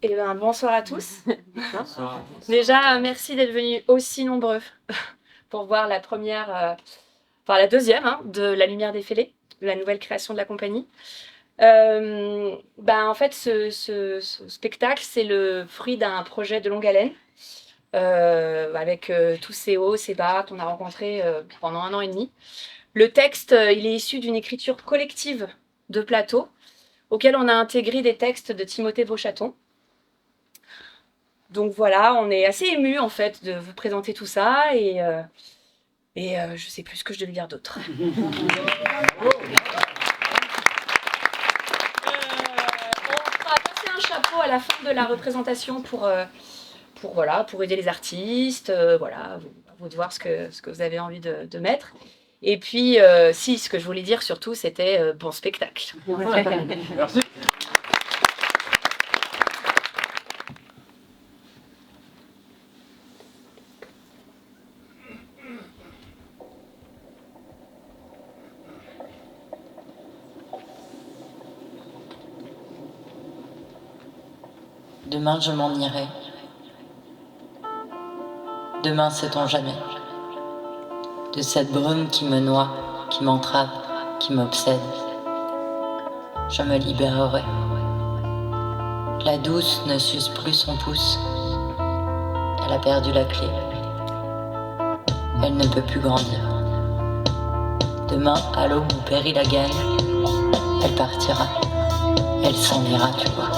Eh ben, bonsoir à tous. Déjà, merci d'être venus aussi nombreux pour voir la première, enfin la deuxième de La Lumière des Fêlés, de la nouvelle création de la compagnie. En fait, ce spectacle, c'est le fruit d'un projet de longue haleine, avec tous ces hauts, ces bas qu'on a rencontrés pendant 1 an et demi. Le texte, il est issu d'une écriture collective de plateau, auquel on a intégré des textes de Timothée Beauchaton. Donc voilà, on est assez ému en fait de vous présenter tout ça et je sais plus ce que je devais dire d'autre. On fera passer un chapeau à la fin de la représentation pour aider les artistes, voilà, à vous de voir ce que vous avez envie de mettre. Et puis, ce que je voulais dire surtout, c'était bon spectacle. Merci. Demain je m'en irai. Demain sait-on jamais. De cette brume qui me noie, qui m'entrave, qui m'obsède, je me libérerai. La douce ne suce plus son pouce. Elle a perdu la clé. Elle ne peut plus grandir. Demain, à l'aube où périt la gagne, elle partira. Elle s'en ira, tu vois.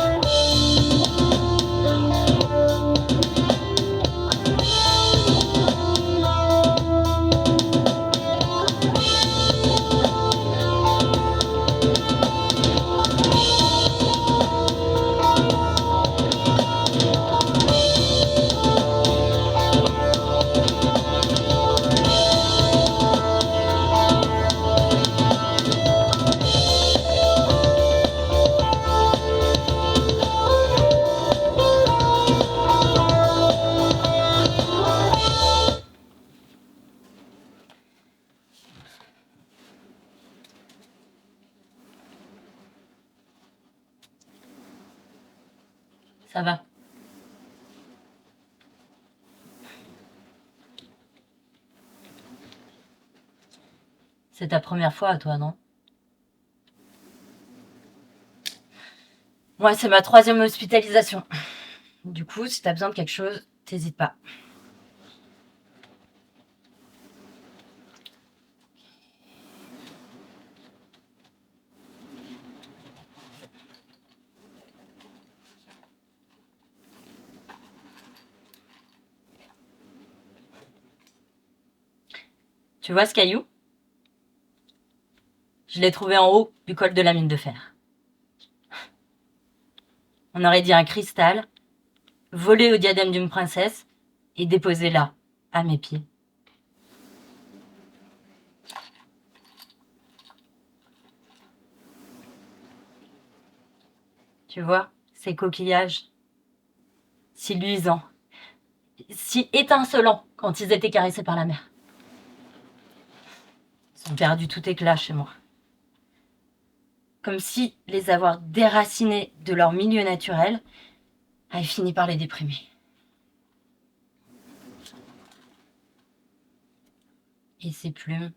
Ça va. C'est ta première fois à toi, non? Moi, c'est ma 3e hospitalisation. Du coup, si t'as besoin de quelque chose, t'hésites pas. Tu vois ce caillou? Je l'ai trouvé en haut du col de la mine de fer. On aurait dit un cristal, volé au diadème d'une princesse et déposé là, à mes pieds. Tu vois, ces coquillages, si luisants, si étincelants quand ils étaient caressés par la mer. Ils ont perdu tout éclat chez moi. Comme si les avoir déracinés de leur milieu naturel avait fini par les déprimer. Et ces plumes,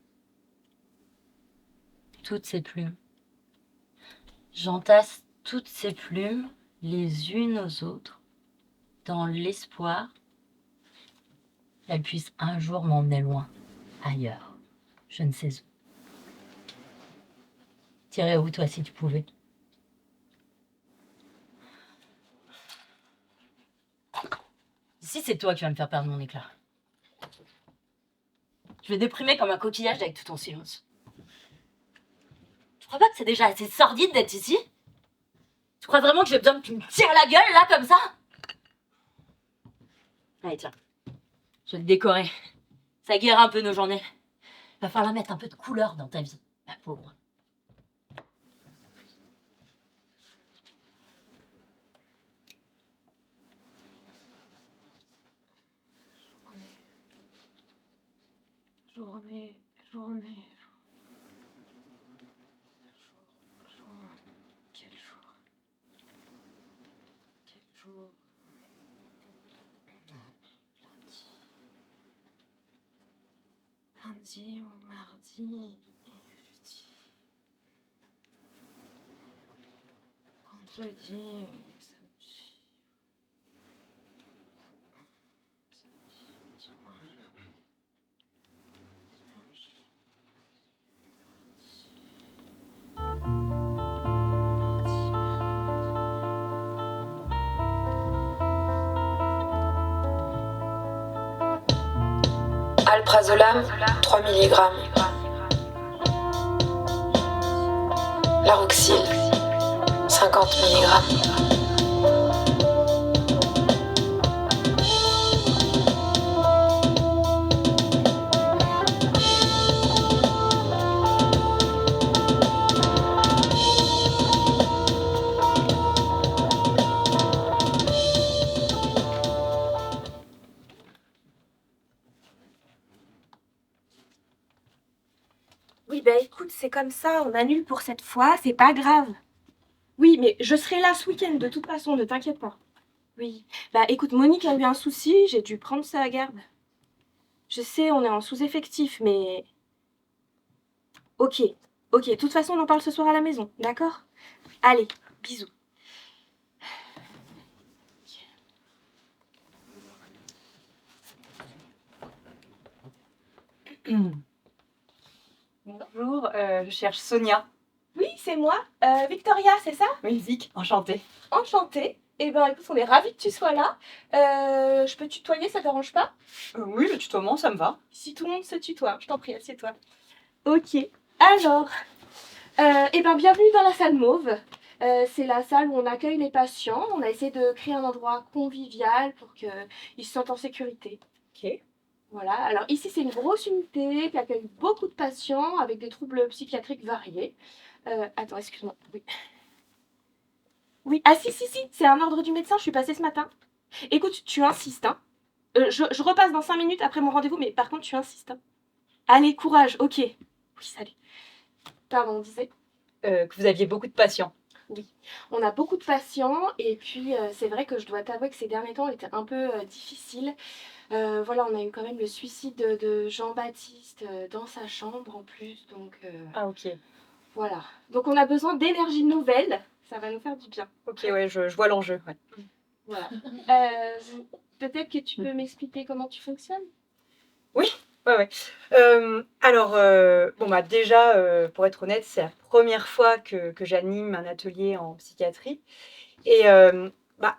toutes ces plumes, j'entasse toutes ces plumes les unes aux autres dans l'espoir qu'elles puissent un jour m'emmener loin, ailleurs, je ne sais où. T'irais où toi si tu pouvais? Ici c'est toi qui vas me faire perdre mon éclat. Je vais déprimer comme un coquillage avec tout ton silence. Tu crois pas que c'est déjà assez sordide d'être ici? Tu crois vraiment que j'ai besoin que tu me tires la gueule là comme ça? Allez tiens, je vais te décorer. Ça guérira un peu nos journées. Va falloir mettre un peu de couleur dans ta vie, ma pauvre. Journée. Quel jour? jours. Lundi ou mardi, jeudi, vendredi, samedi, dimanche. Alprazolam, 3 mg. Laroxyl, 50 mg. Oui, bah écoute, c'est comme ça, on annule pour cette fois, c'est pas grave. Oui, mais je serai là ce week-end de toute façon, ne t'inquiète pas. Oui, bah écoute, Monique a eu un souci, j'ai dû prendre sa garde. Je sais, on est en sous-effectif, mais... Ok, de toute façon, on en parle ce soir à la maison, d'accord? Allez, bisous. Bonjour, je cherche Sonia. Oui, c'est moi, Victoria, c'est ça? Oui, Vic, enchantée. Enchantée. Eh ben écoute, on est ravis que tu sois là. Je peux tutoyer, ça te dérange pas? Oui, le tutoiement, ça me va. Si tout le monde se tutoie, je t'en prie, assieds-toi. Ok, alors, eh ben bienvenue dans la salle mauve. C'est la salle où on accueille les patients. On a essayé de créer un endroit convivial pour qu'ils se sentent en sécurité. Ok. Voilà, alors ici c'est une grosse unité qui accueille beaucoup de patients avec des troubles psychiatriques variés. Attends, excuse-moi. Oui. Oui, ah si, c'est un ordre du médecin, je suis passée ce matin. Écoute, tu insistes, hein. Je repasse dans 5 minutes après mon rendez-vous, mais par contre tu insistes, hein. Allez, courage, ok. Oui, salut. Pardon, on disait? Que vous aviez beaucoup de patients. Oui, on a beaucoup de patients et puis c'est vrai que je dois t'avouer que ces derniers temps étaient un peu difficiles. Voilà, on a eu quand même le suicide de Jean-Baptiste dans sa chambre en plus, donc Ah, ok. voilà. Donc on a besoin d'énergie nouvelle, ça va nous faire du bien. Ok, ouais, je vois l'enjeu. Ouais. Voilà. Peut-être que tu peux m'expliquer comment tu fonctionnes? Ouais. Alors, bon, bah, déjà, pour être honnête, c'est la première fois que j'anime un atelier en psychiatrie. Et bah,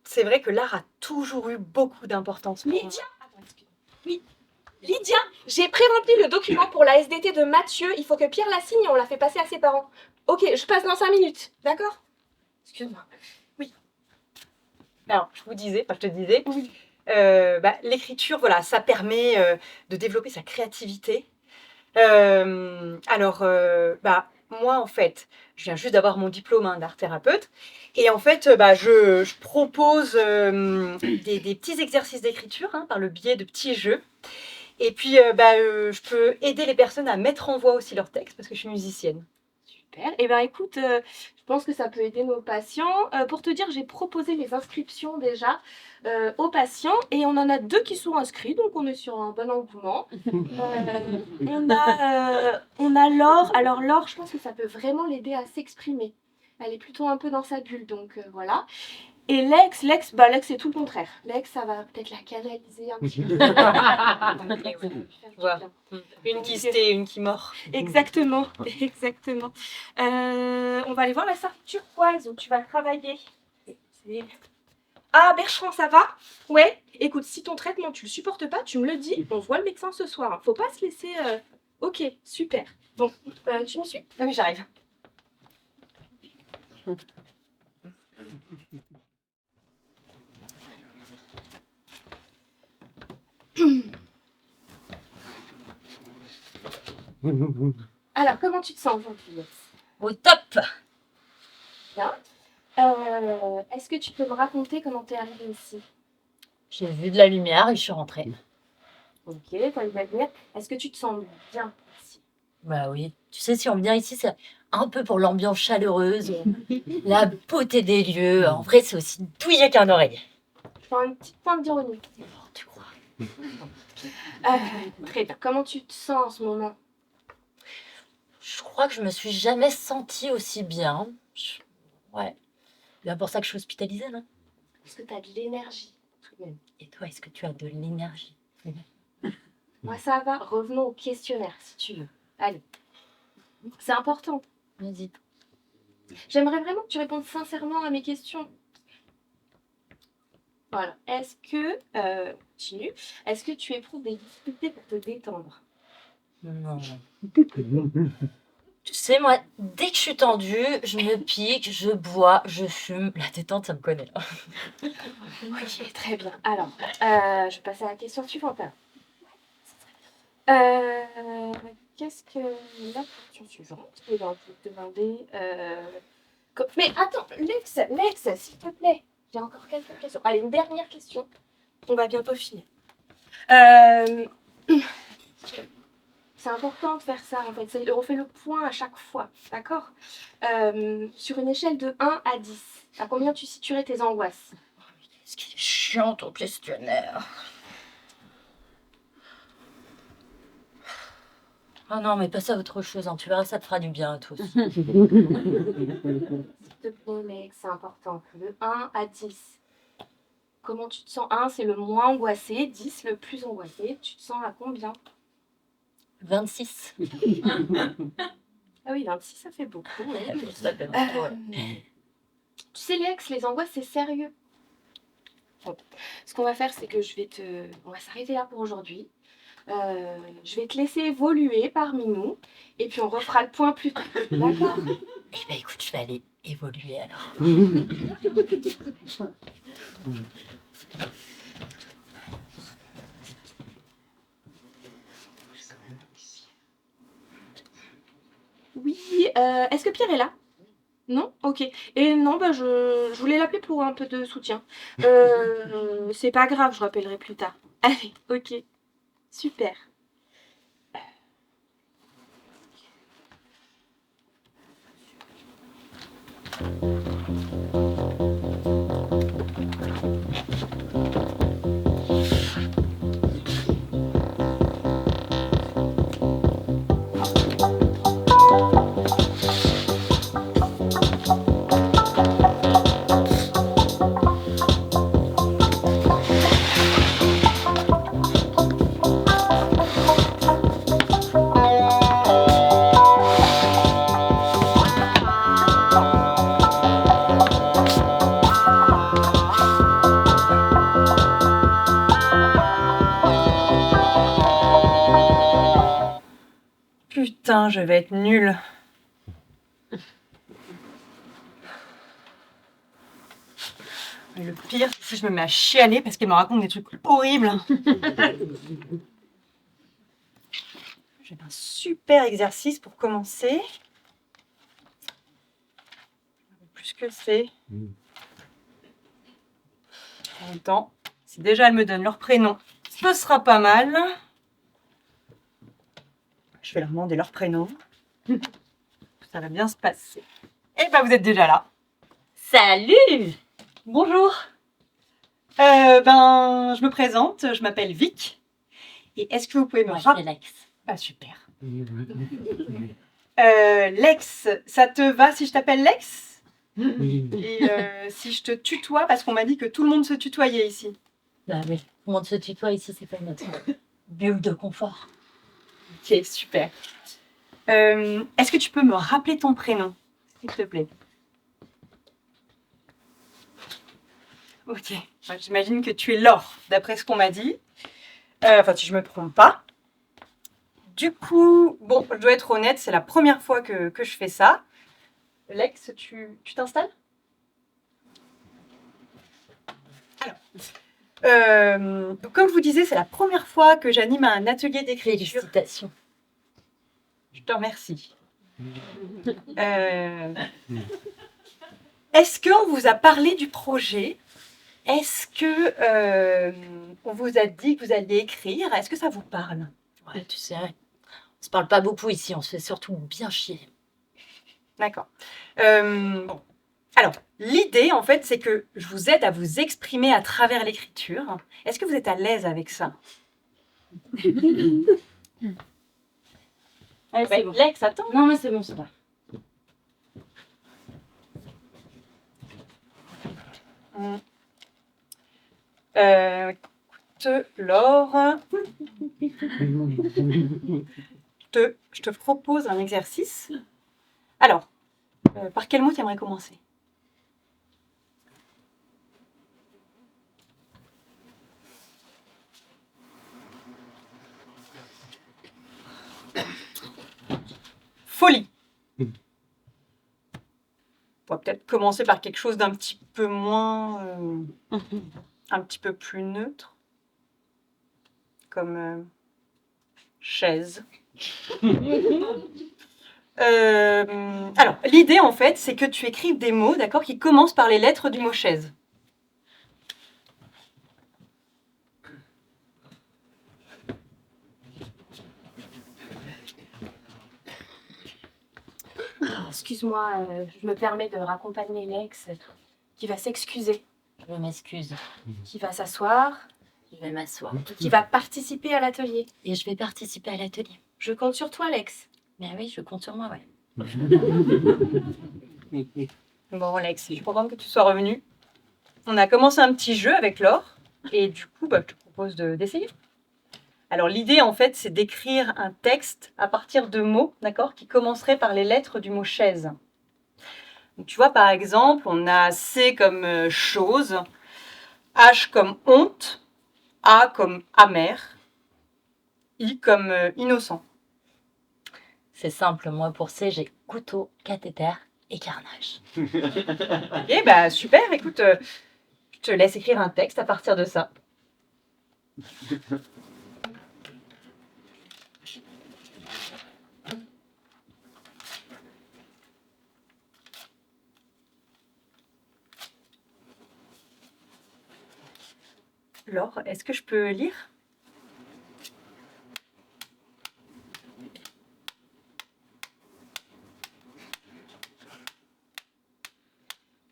c'est vrai que l'art a toujours eu beaucoup d'importance pour moi. Lydia! Attends, excuse-moi. Oui, Lydia, j'ai pré-rempli le document pour la SDT de Mathieu. Il faut que Pierre la signe et on l'a fait passer à ses parents. Ok, je passe dans 5 minutes, d'accord? Excuse-moi. Alors, je te disais, Oui. l'écriture, voilà, ça permet de développer sa créativité. Moi, en fait, je viens juste d'avoir mon diplôme d'art thérapeute. Et en fait, je propose des petits exercices d'écriture par le biais de petits jeux. Et puis, je peux aider les personnes à mettre en voix aussi leurs textes parce que je suis musicienne. Super. Eh bien, écoute, je pense que ça peut aider nos patients. Pour te dire, j'ai proposé les inscriptions déjà aux patients et on en a 2 qui sont inscrits, donc on est sur un bon engouement. On a Laure. Alors, Laure, je pense que ça peut vraiment l'aider à s'exprimer. Elle est plutôt un peu dans sa bulle, donc voilà. Et Lex, c'est tout le contraire. Lex, ça va peut-être la canaliser un petit peu. Je vois. Une qui se tait, une qui mord. Exactement. On va aller voir la salle turquoise où tu vas travailler. Ah, Bertrand, ça va? Ouais. Écoute, si ton traitement, tu le supportes pas, tu me le dis. On voit le médecin ce soir. Faut pas se laisser... Ok, super. Bon, tu me suis? Ah oui, j'arrive. Alors, comment tu te sens aujourd'hui? Au top! Bien. Est-ce que tu peux me raconter comment t'es arrivée ici? J'ai vu de la lumière et je suis rentrée. Ok, t'as une belle lumière. Est-ce que tu te sens bien ici? Bah oui. Tu sais, si on vient ici, un peu pour l'ambiance chaleureuse, la beauté des lieux. En vrai, c'est aussi douillet qu'un oreille. Je prends une petite pointe d'ironie. Oh, tu crois? Très bien. Comment tu te sens en ce moment? Je crois que je me suis jamais sentie aussi bien. Ouais. C'est bien pour ça que je suis hospitalisée, non? Est-ce que tu as de l'énergie tout de même? Et toi, est-ce que tu as de l'énergie? Moi, ça va. Revenons au questionnaire, si tu veux. Allez. C'est important. Vas-y. J'aimerais vraiment que tu répondes sincèrement à mes questions. Voilà. Est-ce que, continue, est-ce que tu éprouves des difficultés pour te détendre? Non. Tu sais, moi, dès que je suis tendue, je me pique, je bois, je fume. La détente, ça me connaît. Ok, très bien. Alors, je vais passer à la question suivante. Qu'est-ce que la question suivante? Je vais te demander. Mais attends, Lex, s'il te plaît. J'ai encore quelques questions. Allez, une dernière question. On va bientôt finir. C'est important de faire ça en fait. On fait le point à chaque fois, d'accord? Sur une échelle de 1 à 10, à combien tu situerais tes angoisses? Qu'est-ce qui est chiant ton questionnaire. Oh non, mais passe à autre chose, hein. Tu verras, ça te fera du bien à tous. S'il te plaît, Lex, c'est important. De 1 à 10. Comment tu te sens? 1, c'est le moins angoissé. 10, le plus angoissé. Tu te sens à combien? 26. Ah oui, 26, ça fait beaucoup. Mais... Ça fait Tu sais, Lex, les angoisses, c'est sérieux. Bon. Ce qu'on va faire, c'est que on va s'arrêter là pour aujourd'hui. Je vais te laisser évoluer parmi nous. Et puis, on refera le point plus tard. D'accord? Eh ben écoute, je vais aller évoluer alors. Oui, est-ce que Pierre est là? Non? Ok. Et non, bah, je voulais l'appeler pour un peu de soutien. C'est pas grave, je rappellerai plus tard. Allez, ok. Super. Putain, je vais être nulle. Et le pire, c'est si je me mets à chialer parce qu'elle me raconte des trucs horribles. J'ai un super exercice pour commencer. Plus que c'est. En même temps, si déjà elles me donnent leur prénom, ce sera pas mal. Je vais leur demander leur prénom. Ça va bien se passer. Et ben vous êtes déjà là. Salut! Bonjour. Je me présente, je m'appelle Vic. Et est-ce que vous pouvez me Moi, je rappeler... fais Lex. Ah, super. Lex, ça te va si je t'appelle Lex? Et si je te tutoie, parce qu'on m'a dit que tout le monde se tutoyait ici. Bah oui, tout le monde se tutoie ici, c'est pas notre bulle de confort. Ok, super. Est-ce que tu peux me rappeler ton prénom, s'il te plaît? Ok, j'imagine que tu es Laure, d'après ce qu'on m'a dit. Enfin, si je me trompe pas. Du coup, bon, je dois être honnête, c'est la première fois que je fais ça. Lex, tu t'installes? Alors, comme je vous disais, c'est la première fois que j'anime un atelier d'écriture. Félicitations. Je te remercie. Est-ce qu'on vous a parlé du projet? Est-ce que on vous a dit que vous alliez écrire? Est-ce que ça vous parle? Ouais, tu sais, on se parle pas beaucoup ici, on se fait surtout bien chier. D'accord. Bon. Alors, l'idée, en fait, c'est que je vous aide à vous exprimer à travers l'écriture. Est-ce que vous êtes à l'aise avec ça? Allez, c'est bon. Lex, attends. Non, mais c'est bon, ça va. Écoute, Laure, je te propose un exercice. Alors, par quel mot tu aimerais commencer? Folie. On va peut-être commencer par quelque chose d'un petit peu moins, un petit peu plus neutre, comme chaise. Alors, l'idée en fait, c'est que tu écrives des mots, d'accord, qui commencent par les lettres du mot chaise. Excuse-moi, je me permets de raccompagner Lex qui va s'excuser, Je m'excuse. qui va s'asseoir, Je vais m'asseoir. qui va participer à l'atelier. Et je vais participer à l'atelier. Je compte sur toi, Lex. Mais oui, je compte sur moi, ouais. Bon, Alex, je suis contente que tu sois revenu. On a commencé un petit jeu avec Laure, et du coup, je te propose d'essayer. Alors, l'idée, en fait, c'est d'écrire un texte à partir de mots, d'accord, qui commenceraient par les lettres du mot chaise. Donc, tu vois, par exemple, on a C comme chose, H comme honte, A comme amer, I comme innocent. C'est simple, moi pour C, j'ai couteau, cathéter et carnage. Ok, bah super, écoute, je te laisse écrire un texte à partir de ça. Laure, est-ce que je peux lire?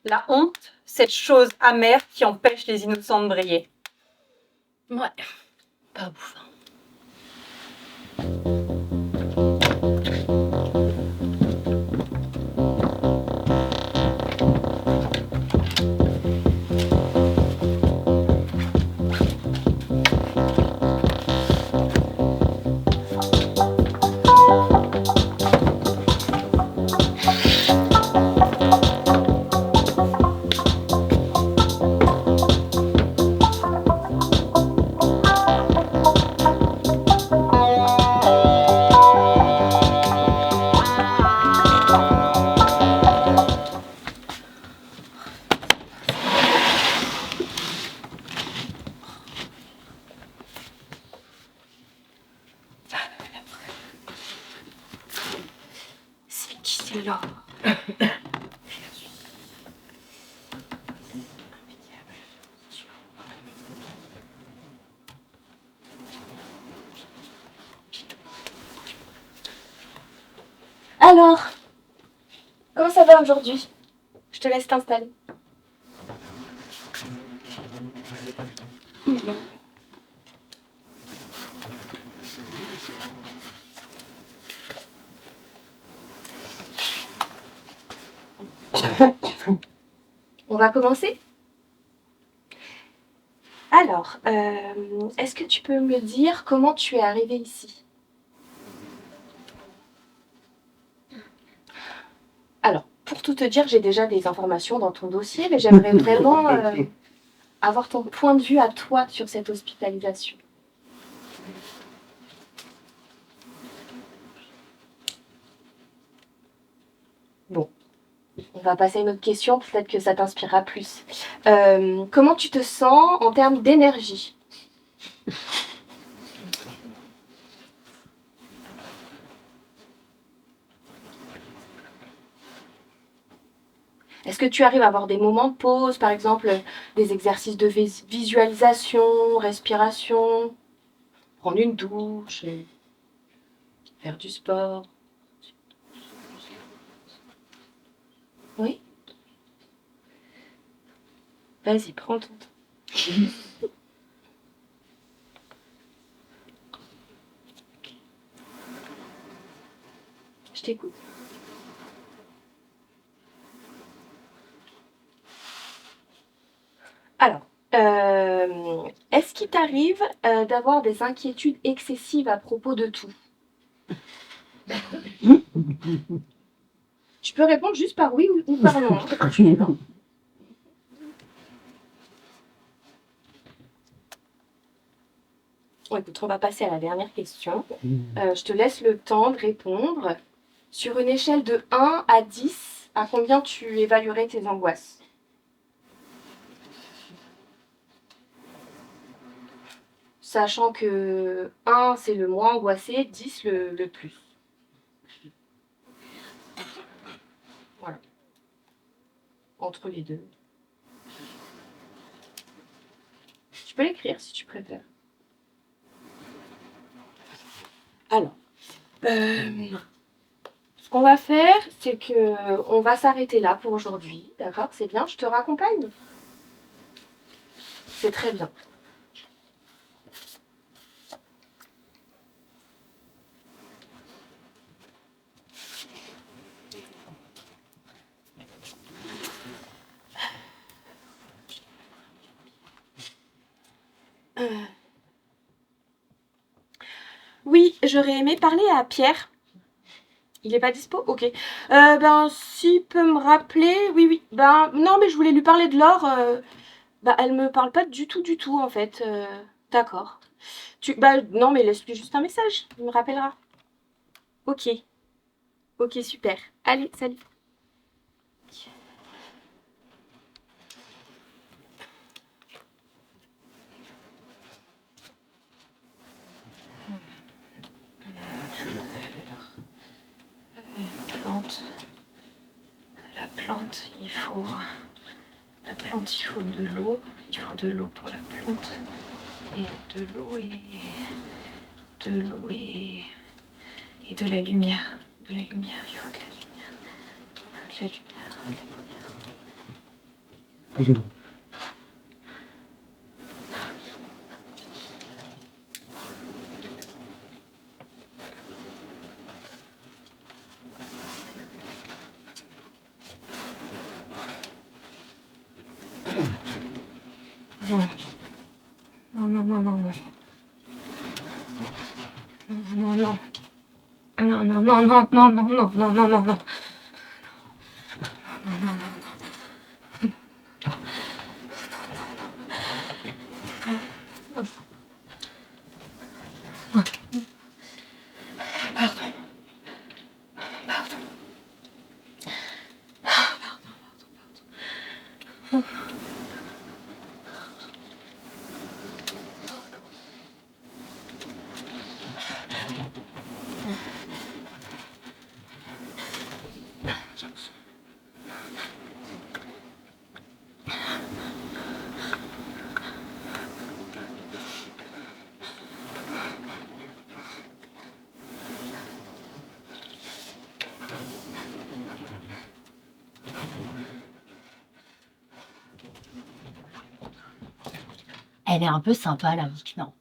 La honte, cette chose amère qui empêche les innocents de briller. Ouais, pas ouf. C'est qui c'est Laure? Alors, comment ça va aujourd'hui? Je te laisse t'installer. On va commencer? Alors, est-ce que tu peux me dire comment tu es arrivée ici? Alors, pour tout te dire, j'ai déjà des informations dans ton dossier, mais j'aimerais vraiment avoir ton point de vue à toi sur cette hospitalisation. Bon, on va passer à une autre question, peut-être que ça t'inspirera plus. Comment tu te sens en termes d'énergie? Est-ce que tu arrives à avoir des moments de pause, par exemple des exercices de visualisation, respiration, prendre une douche, faire du sport? Oui. Vas-y, prends ton temps. Je t'écoute. Alors, est-ce qu'il t'arrive d'avoir des inquiétudes excessives à propos de tout? Tu peux répondre juste par oui ou par non, hein, quand tu es là. Bon, écoute, on va passer à la dernière question. Je te laisse le temps de répondre. Sur une échelle de 1 à 10, à combien tu évaluerais tes angoisses? Sachant que 1, c'est le moins angoissé, 10, le plus. Voilà. Entre les deux. Tu peux l'écrire si tu préfères. Alors, ce qu'on va faire, c'est que on va s'arrêter là pour aujourd'hui. D'accord? C'est bien, je te raccompagne? C'est très bien. Oui, j'aurais aimé parler à Pierre. Il est pas dispo? Ok. Ben, s'il peut me rappeler, oui, oui. Ben, non, mais je voulais lui parler de Laure. Bah, elle me parle pas du tout, en fait. D'accord. Bah, non, mais laisse-lui juste un message. Il me rappellera. Ok. Ok, super. Allez, salut. La plante, il faut de l'eau. Il faut de l'eau pour la plante. Et de l'eau et de la lumière. De la lumière, il faut de la lumière. De la lumière. Non, non, non, non, non. Non, non, non. Non, non, non, non, non, non, non, non, non, non, non. Elle est un peu sympa, la Vic, non?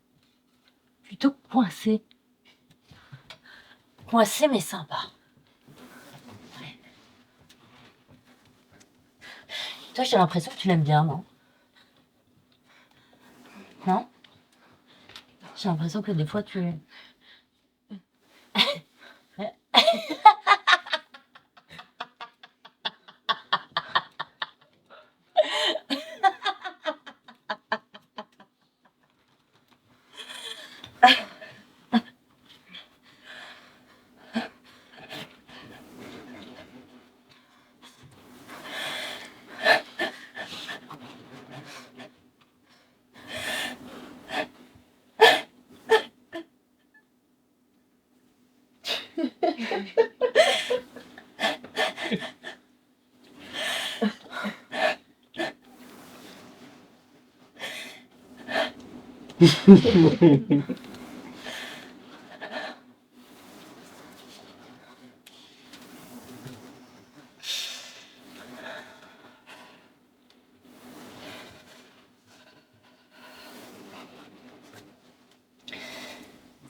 Plutôt coincée. Coincée, mais sympa. Ouais. Toi, j'ai l'impression que tu l'aimes bien, non? Non? J'ai l'impression que des fois, tu...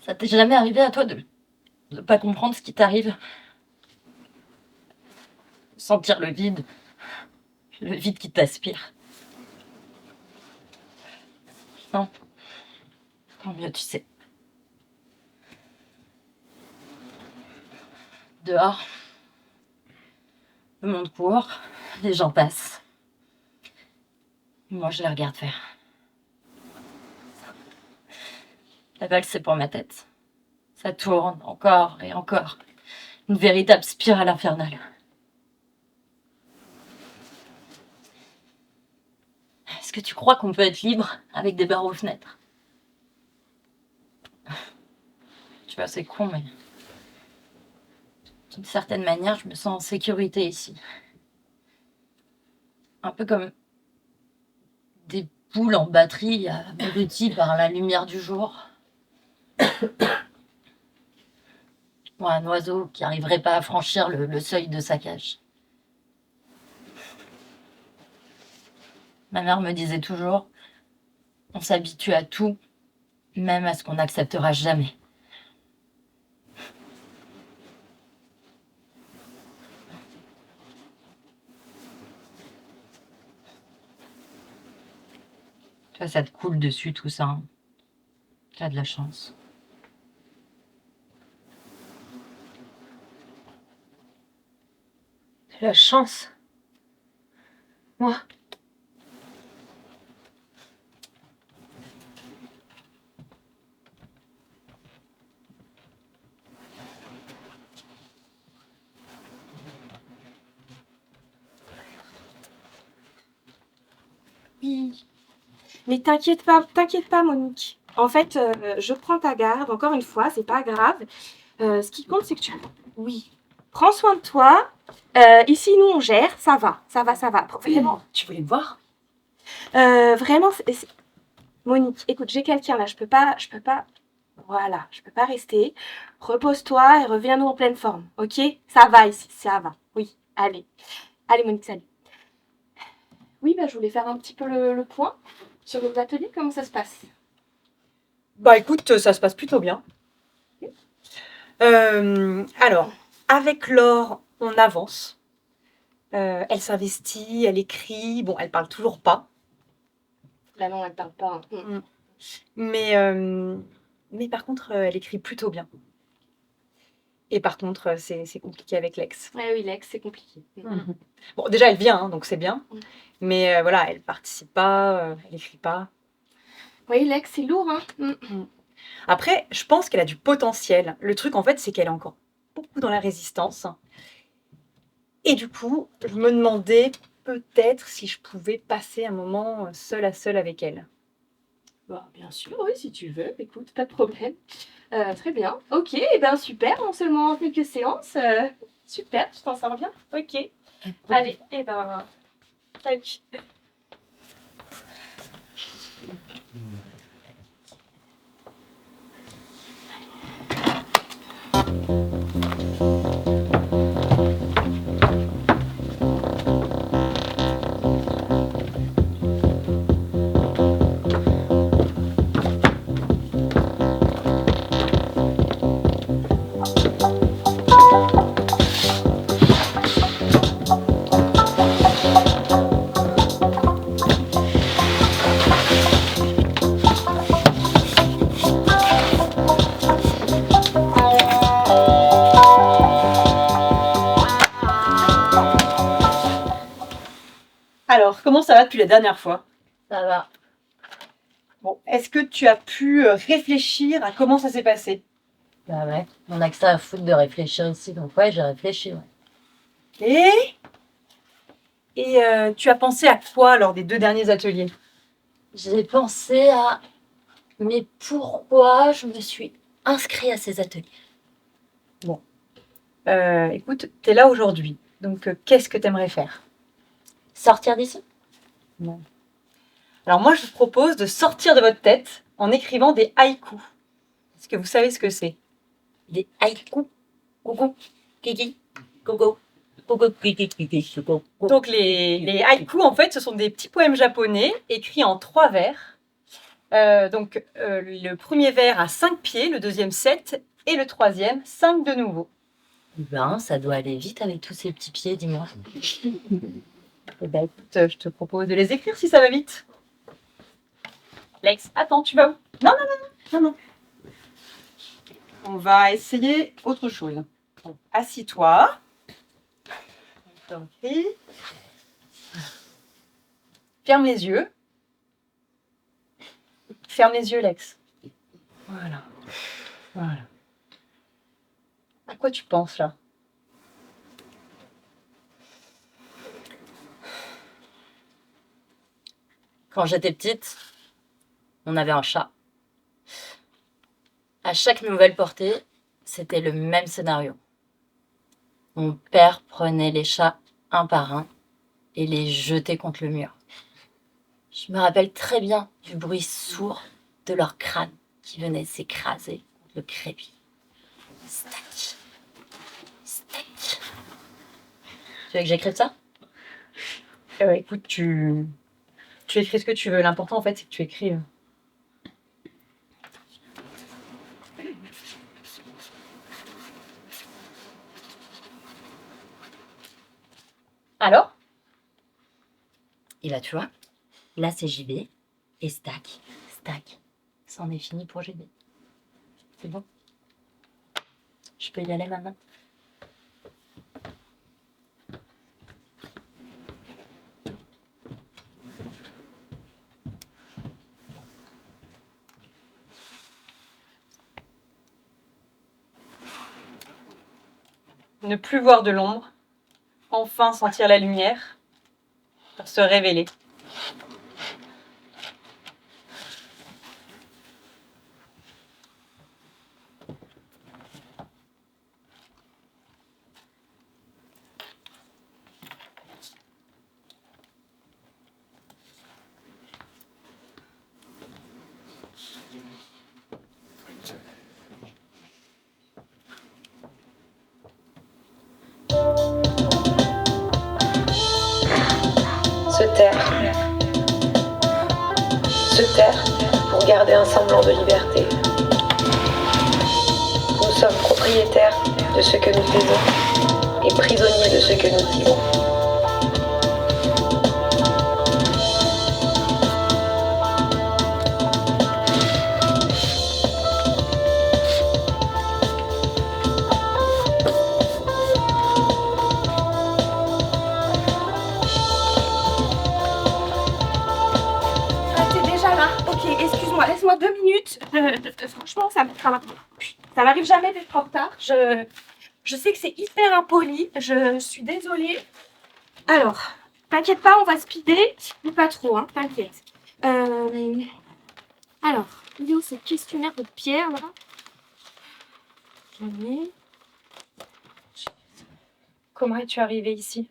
Ça t'est jamais arrivé à toi de ne pas comprendre ce qui t'arrive? Sentir le vide qui t'aspire. Non, tant mieux, tu sais. Dehors, le monde court, les gens passent. Moi, je les regarde faire. La balle, c'est pour ma tête. Ça tourne encore et encore. Une véritable spirale infernale. Est-ce que tu crois qu'on peut être libre avec des barreaux aux fenêtres? Tu vois, c'est con, mais d'une certaine manière, je me sens en sécurité ici. Un peu comme des boules en batterie abruties par la lumière du jour. Ou un oiseau qui n'arriverait pas à franchir le seuil de sa cage. Ma mère me disait toujours, on s'habitue à tout, même à ce qu'on n'acceptera jamais. Toi, ça te coule dessus tout ça. Hein. Tu as de la chance. J'ai la chance. Moi. Oui. Mais t'inquiète pas, Monique. En fait, je prends ta garde. Encore une fois, c'est pas grave. Ce qui compte, c'est que tu... Oui. Prends soin de toi. Ici, nous, on gère. Ça va. Vraiment. Tu voulais me voir? Vraiment, Monique, écoute, j'ai quelqu'un là. Je peux pas... Voilà, je peux pas rester. Repose-toi et reviens-nous en pleine forme. Ok? Ça va ici, ça va. Oui, allez. Allez, Monique, salut. Oui, bah, je voulais faire un petit peu le point sur vos ateliers. Comment ça se passe? Bah écoute, ça se passe plutôt bien. Alors, avec Laure, on avance. Elle s'investit, elle écrit. Bon, elle parle toujours pas. Là, non, elle parle pas. Mais par contre, elle écrit plutôt bien. Et par contre, c'est compliqué avec Lex. Ouais, oui, Lex, c'est compliqué. Bon, déjà, elle vient, hein, donc c'est bien. Mm. Mais voilà, elle participe pas, elle écrit pas. Oui, Lex, c'est lourd, hein. Après, je pense qu'elle a du potentiel. Le truc, en fait, c'est qu'elle est encore beaucoup dans la résistance. Et du coup, je me demandais peut-être si je pouvais passer un moment seul à seul avec elle. Bah, bien sûr, oui, si tu veux. Écoute, pas de problème. Très bien. Ok, et ben super, en seulement quelques séances. Super, tu t'en sors bien. Ok. Allez, et ben, salut. Alors, comment ça va depuis la dernière fois? Ça va. Bon, est-ce que tu as pu réfléchir à comment ça s'est passé? Bah ouais, on a que ça à foutre de réfléchir ici, donc ouais, j'ai réfléchi, ouais. Et tu as pensé à quoi lors des 2 derniers ateliers? J'ai pensé à... Mais pourquoi je me suis inscrite à ces ateliers? Écoute, tu es là aujourd'hui, donc qu'est-ce que tu aimerais faire? Sortir d'ici? Alors moi, je vous propose de sortir de votre tête en écrivant des haïkus. Est-ce que vous savez ce que c'est? Des haïkus. Coucou, kiki, coco. Coucou, kiki, kiki, coco. Donc les haïkus, en fait, ce sont des petits poèmes japonais écrits en 3 vers Le premier verre a 5 pieds, le deuxième 7 et le troisième 5 de nouveau. Ben, ça doit aller vite avec tous ces petits pieds, dis-moi. Eh ben, écoute, je te propose de les écrire si ça va vite. Lex, attends, tu vas où? Non, non, non, non, non. On va essayer autre chose. Bon, assis-toi. Je t'en prie. Ferme les yeux. Ferme les yeux, Lex. Voilà. Voilà. À quoi tu penses là? Quand j'étais petite, on avait un chat. À chaque nouvelle portée, c'était le même scénario. Mon père prenait les chats un par un et les jetait contre le mur. Je me rappelle très bien du bruit sourd de leur crâne qui venait s'écraser contre le crépi. Stack. Stack. Tu veux que j'écrive ça? Écoute, tu écris ce que tu veux. L'important, en fait, c'est que tu écrives. Alors? Et là, tu vois, là, c'est JB et Stack. Stack. C'en est fini pour JB. C'est bon? Je peux y aller maintenant? Ne plus voir de l'ombre. Enfin sentir la lumière. Pour se révéler. Se taire. Se taire pour garder un semblant de liberté. Nous sommes propriétaires de ce que nous faisons et prisonniers de ce que nous disons. Excuse-moi, laisse-moi 2 minutes. Franchement, ça m'arrive jamais d'être en retard. Je sais que c'est hyper impoli. Je suis désolée. Alors, t'inquiète pas, on va speeder. Mais pas trop, hein, t'inquiète. Alors, il est où ce questionnaire de Pierre, là? J'en ai. Comment es-tu arrivée ici?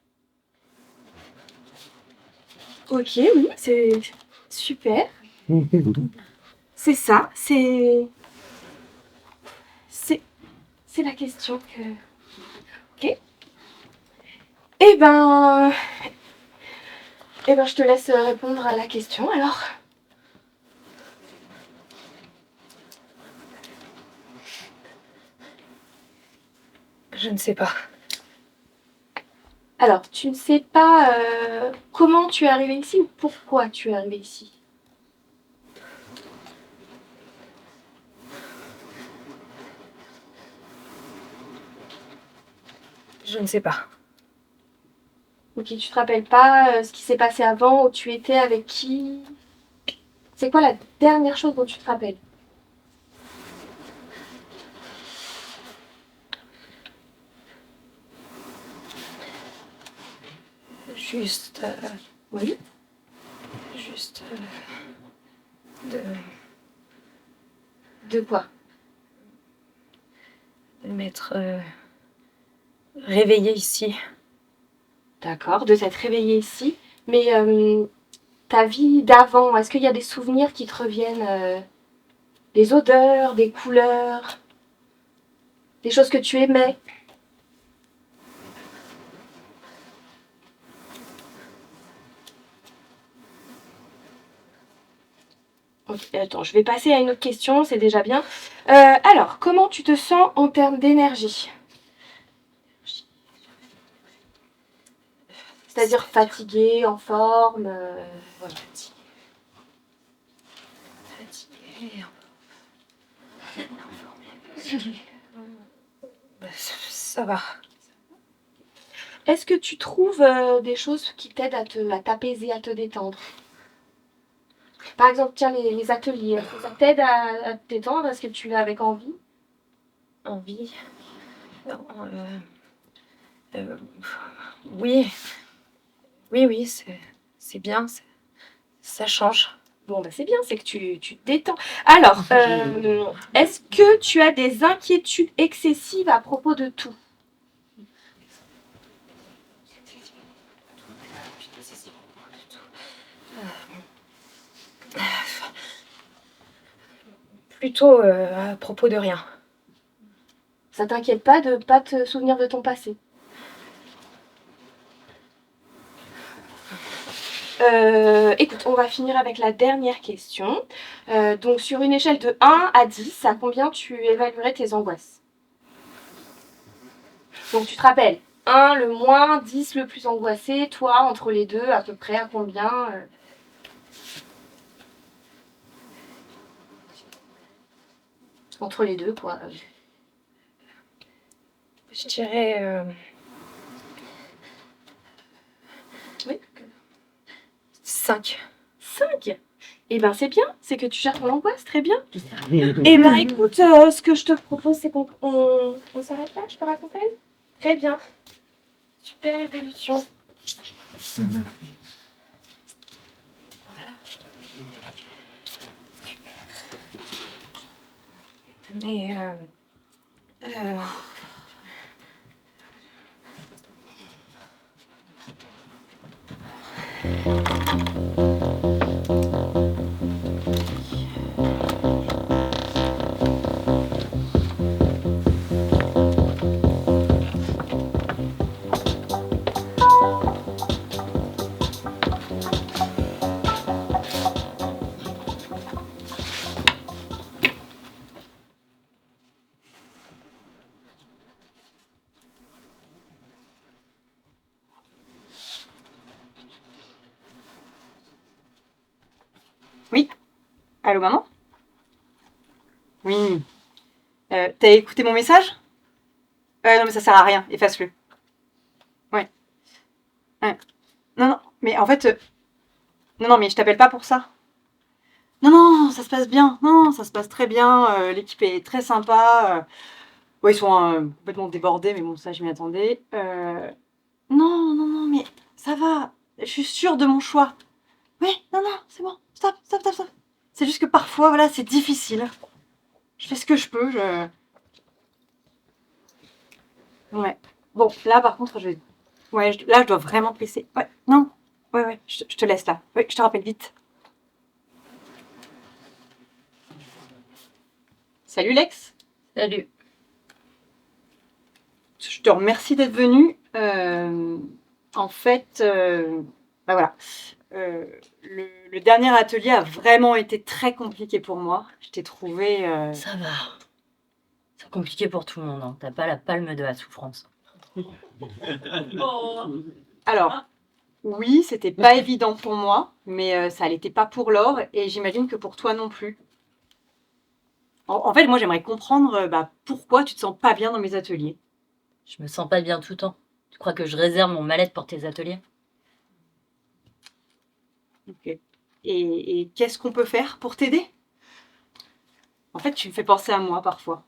Ok, oui, c'est super. C'est ça, c'est la question que... Ok. Eh ben, je te laisse répondre à la question, alors. Je ne sais pas. Alors, tu ne sais pas comment tu es arrivée ici ou pourquoi tu es arrivée ici? Je ne sais pas. Ok, tu te rappelles pas ce qui s'est passé avant, où tu étais, avec qui? C'est quoi la dernière chose dont tu te rappelles? Juste. Oui. Juste. De quoi? De m'être réveillée ici. D'accord, de t'être réveillée ici. Mais ta vie d'avant, est-ce qu'il y a des souvenirs qui te reviennent? Des odeurs, des couleurs, des choses que tu aimais? Ok, attends, je vais passer à une autre question, c'est déjà bien. Alors, comment tu te sens en termes d'énergie? C'est-à-dire fatiguée, en forme, voilà. Fatiguée. Ça va. Est-ce que tu trouves des choses qui t'aident à t'apaiser, à te détendre? Par exemple, tiens, les ateliers, est-ce que ça t'aide à te détendre? Est-ce que tu l'as avec envie? Envie. Euh, oui, oui, c'est bien, ça change. Bon, bah c'est bien, c'est que tu te détends. Alors, est-ce que tu as des inquiétudes excessives à propos de tout? Plutôt à propos de rien. Ça t'inquiète pas de pas te souvenir de ton passé? Écoute, on va finir avec la dernière question. Donc, sur une échelle de 1 à 10, à combien tu évaluerais tes angoisses? Donc, tu te rappelles, 1 le moins, 10 le plus angoissé, toi, entre les deux, à peu près, à combien? Entre les deux, quoi. Je dirais Oui. 5. 5? Eh ben c'est bien, c'est que tu gères ton angoisse, très bien. Eh ben écoute, ce que je te propose, c'est qu'on s'arrête là, je te raccompagne? Très bien. Super évolution. Mais oui. Allô, maman? Oui. T'as écouté mon message? Non, mais ça sert à rien. Efface-le. Ouais. Ouais. Non, mais en fait, non, mais je t'appelle pas pour ça. Non, ça se passe bien. Non, ça se passe très bien. L'équipe est très sympa. Ils sont complètement débordés, mais bon, ça, je m'y attendais. Non, mais ça va. Je suis sûre de mon choix. Oui, non, c'est bon. Stop. C'est juste que parfois, voilà, c'est difficile. Je fais ce que je peux. Ouais. Bon, là, par contre, ouais, là, je dois vraiment te laisser. Ouais, non. Ouais, je te laisse là. Ouais, je te rappelle vite. Salut Lex. Salut. Je te remercie d'être venu. En fait, bah voilà. Le dernier atelier a vraiment été très compliqué pour moi. Je t'ai trouvé. Ça va. C'est compliqué pour tout le monde, hein. T'as pas la palme de la souffrance. Alors, oui, c'était pas évident pour moi, mais ça l'était pas pour Laure, et j'imagine que pour toi non plus. En fait, moi, j'aimerais comprendre pourquoi tu te sens pas bien dans mes ateliers. Je me sens pas bien tout le temps. Tu crois que je réserve mon mal-être pour tes ateliers? Ok. Et qu'est-ce qu'on peut faire pour t'aider? En fait, tu me fais penser à moi parfois.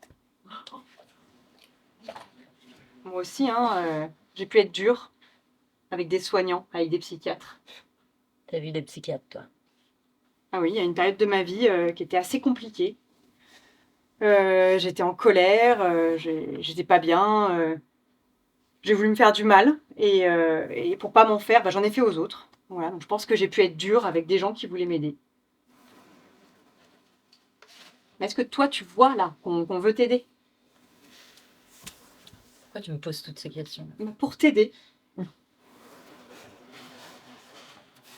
Moi aussi, hein, j'ai pu être dure avec des soignants, avec des psychiatres. T'as vu des psychiatres, toi? Ah oui, il y a une période de ma vie qui était assez compliquée. J'étais en colère, j'étais pas bien. J'ai voulu me faire du mal et pour pas m'en faire, j'en ai fait aux autres. Voilà, donc je pense que j'ai pu être dure avec des gens qui voulaient m'aider. Mais est-ce que toi, tu vois là qu'on veut t'aider? Pourquoi tu me poses toutes ces questions? Pour t'aider.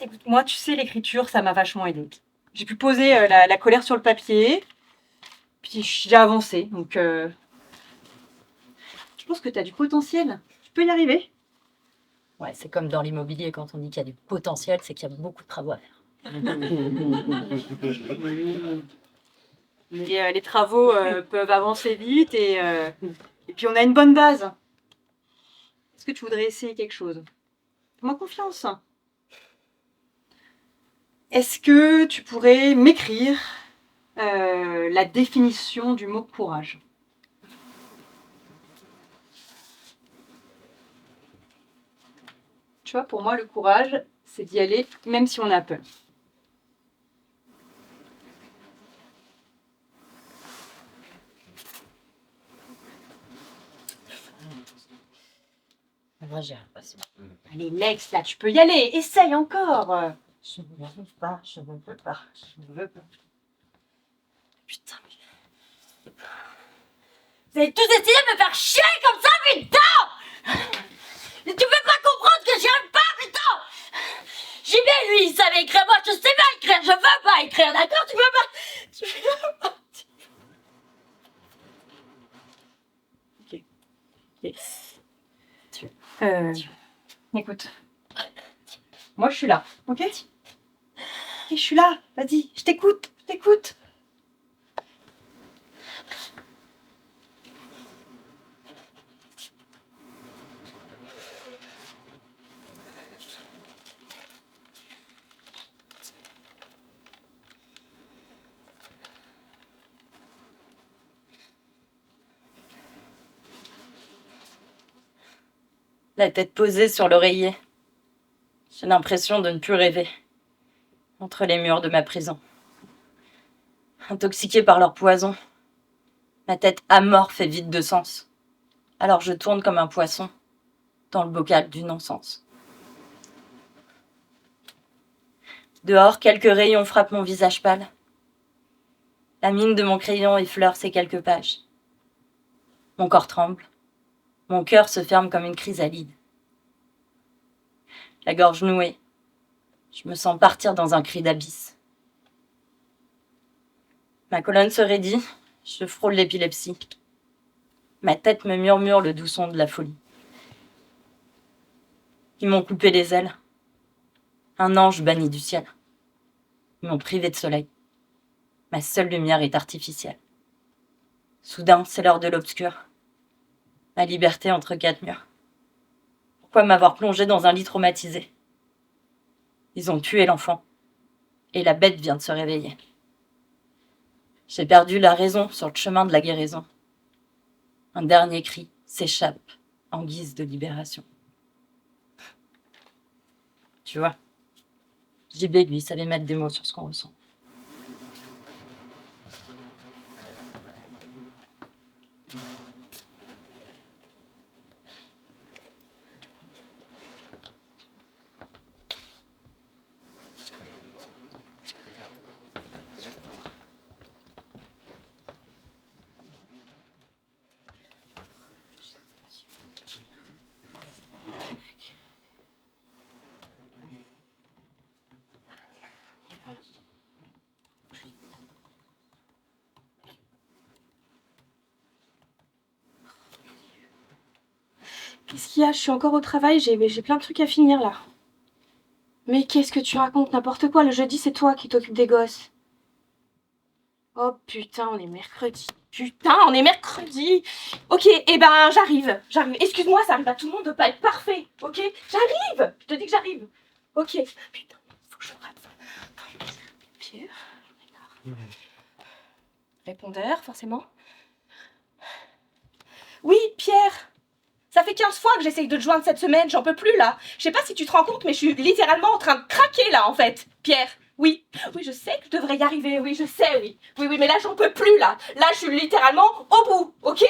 Écoute, moi, tu sais, l'écriture, ça m'a vachement aidée. j'ai pu poser la colère sur le papier. Puis j'ai avancé. Donc, je pense que tu as du potentiel. Tu peux y arriver. Ouais, c'est comme dans l'immobilier, quand on dit qu'il y a du potentiel, c'est qu'il y a beaucoup de travaux à faire. Et les travaux peuvent avancer vite et puis on a une bonne base. Est-ce que tu voudrais essayer quelque chose? Fais-moi confiance. Est-ce que tu pourrais m'écrire la définition du mot courage? Tu vois, pour moi, le courage, c'est d'y aller même si on a peur. Moi, j'y arrive pas. Allez, Lex, là, tu peux y aller. Essaye encore. Je n'y arrive pas, je ne peux pas, je ne veux pas. Putain, mais... Vous avez tous essayé de me faire chier comme ça, putain! Mais tu peux pas comprendre que j'y arrive pas, putain! JB, lui, il savait écrire. Moi, je sais pas écrire. Je veux pas écrire, d'accord? Tu veux pas... Ok. Écoute. Moi, je suis là, ok? Ok, je suis là. Vas-y, je t'écoute, je t'écoute. La tête posée sur l'oreiller. J'ai l'impression de ne plus rêver. Entre les murs de ma prison. Intoxiquée par leur poison. Ma tête amorphe et vide de sens. Alors je tourne comme un poisson dans le bocal du non-sens. Dehors, quelques rayons frappent mon visage pâle. La mine de mon crayon effleure ces quelques pages. Mon corps tremble. Mon cœur se ferme comme une chrysalide. La gorge nouée. Je me sens partir dans un cri d'abysse. Ma colonne se raidit. Je frôle l'épilepsie. Ma tête me murmure le doux son de la folie. Ils m'ont coupé les ailes. Un ange banni du ciel. Ils m'ont privé de soleil. Ma seule lumière est artificielle. Soudain, c'est l'heure de l'obscur. Ma liberté entre quatre murs. Pourquoi m'avoir plongé dans un lit traumatisé? Ils ont tué l'enfant. Et la bête vient de se réveiller. J'ai perdu la raison sur le chemin de la guérison. Un dernier cri s'échappe en guise de libération. Tu vois, JB, lui, savait mettre des mots sur ce qu'on ressent. Qu'est-ce qu'il y a? Je suis encore au travail, j'ai plein de trucs à finir là. Mais qu'est-ce que tu racontes? N'importe quoi, le jeudi c'est toi qui t'occupes des gosses. Oh putain, on est mercredi. Putain, on est mercredi. Ok, eh ben j'arrive. Excuse-moi, ça arrive à tout le monde de pas être parfait, ok? J'arrive. Je te dis que j'arrive. Ok. Putain, faut que je rate. Pierre, répondeur, forcément. Oui, Pierre. Ça fait 15 fois que j'essaye de te joindre cette semaine, j'en peux plus là. Je sais pas si tu te rends compte, mais je suis littéralement en train de craquer là en fait, Pierre. Oui, je sais que je devrais y arriver, oui, je sais, oui. Oui, mais là j'en peux plus là. Là je suis littéralement au bout, ok?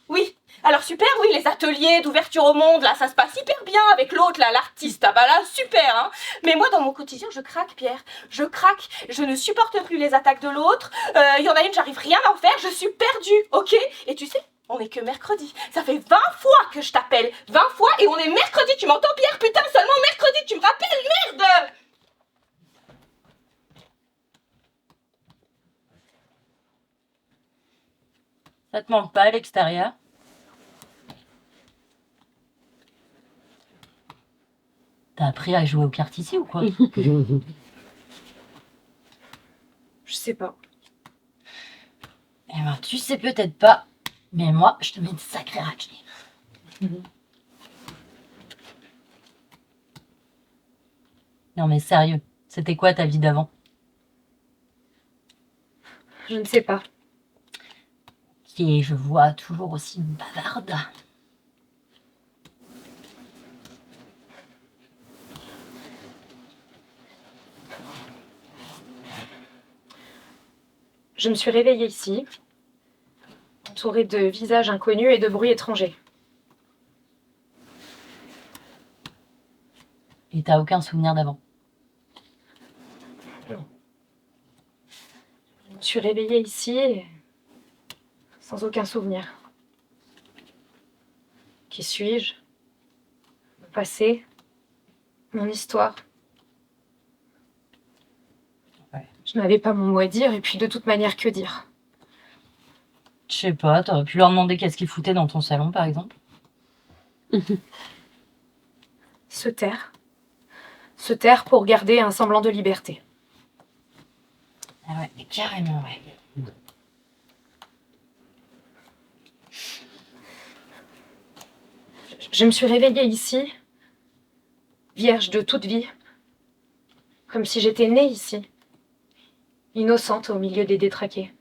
Oui. Alors super, oui, les ateliers d'ouverture au monde, là ça se passe hyper bien avec l'autre là, l'artiste. Ah bah là, super, hein. Mais moi dans mon quotidien, je craque, Pierre. Je craque, je ne supporte plus les attaques de l'autre. Il y en a une, j'arrive rien à en faire, je suis perdue, ok? Et tu sais, on est que mercredi. Ça fait 20 fois que je t'appelle. 20 fois et on est mercredi. Tu m'entends, Pierre? Putain, seulement mercredi. Tu me rappelles, merde! Ça te manque pas à l'extérieur? T'as appris à jouer aux cartes ici ou quoi? Je sais pas. Eh ben, tu sais peut-être pas, mais moi, je te mets une sacrée raclée. Non mais sérieux, c'était quoi ta vie d'avant? Je ne sais pas. Qui est, je vois, toujours aussi bavarde. Je me suis réveillée ici, entourée de visages inconnus et de bruits étrangers. Et t'as aucun souvenir d'avant? Je me suis réveillée ici, sans aucun souvenir. Qui suis-je? Mon passé? Mon histoire? Ouais. Je n'avais pas mon mot à dire, et puis de toute manière, que dire? Je sais pas, t'aurais pu leur demander qu'est-ce qu'ils foutaient dans ton salon par exemple. Se taire. Se taire pour garder un semblant de liberté. Ah ouais, carrément, ouais. Je me suis réveillée ici, vierge de toute vie, comme si j'étais née ici, innocente au milieu des détraqués.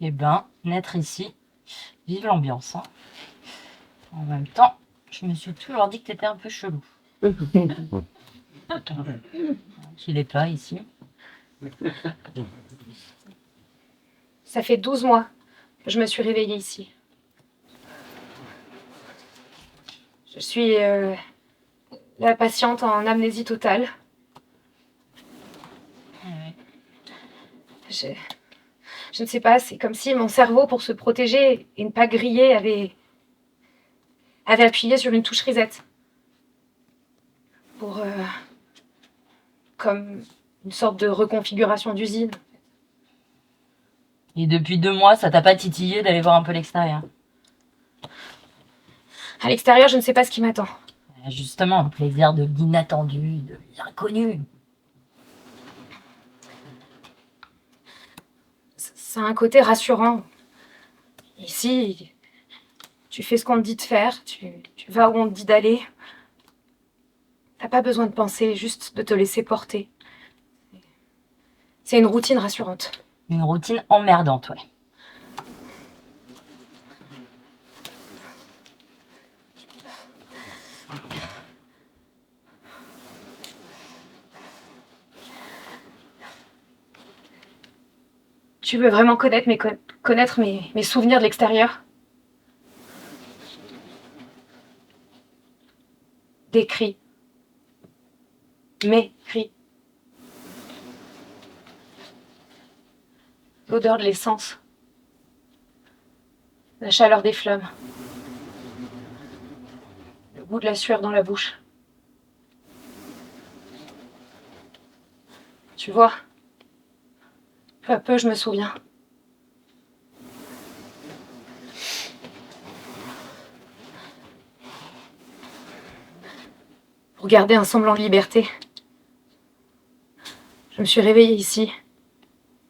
Eh ben, naître ici, vive l'ambiance, hein. En même temps, je me suis toujours dit que t'étais un peu chelou. Attends, qu'il est pas ici. Ça fait 12 mois que je me suis réveillée ici. Je suis la patiente en amnésie totale. Ouais. Je ne sais pas, c'est comme si mon cerveau, pour se protéger et ne pas griller, avait appuyé sur une touche reset. Pour... comme une sorte de reconfiguration d'usine. Et depuis 2 mois, ça t'a pas titillé d'aller voir un peu l'extérieur? À l'extérieur, je ne sais pas ce qui m'attend. Justement, le plaisir de l'inattendu, de l'inconnu. Ça a un côté rassurant. Ici, tu fais ce qu'on te dit de faire, tu vas où on te dit d'aller. T'as pas besoin de penser, juste de te laisser porter. C'est une routine rassurante. Une routine emmerdante, ouais. Tu veux vraiment connaître mes souvenirs de l'extérieur? Des cris. Mes cris. L'odeur de l'essence. La chaleur des flammes. Le goût de la sueur dans la bouche. Tu vois, peu à peu, je me souviens. Pour garder un semblant de liberté, je me suis réveillée ici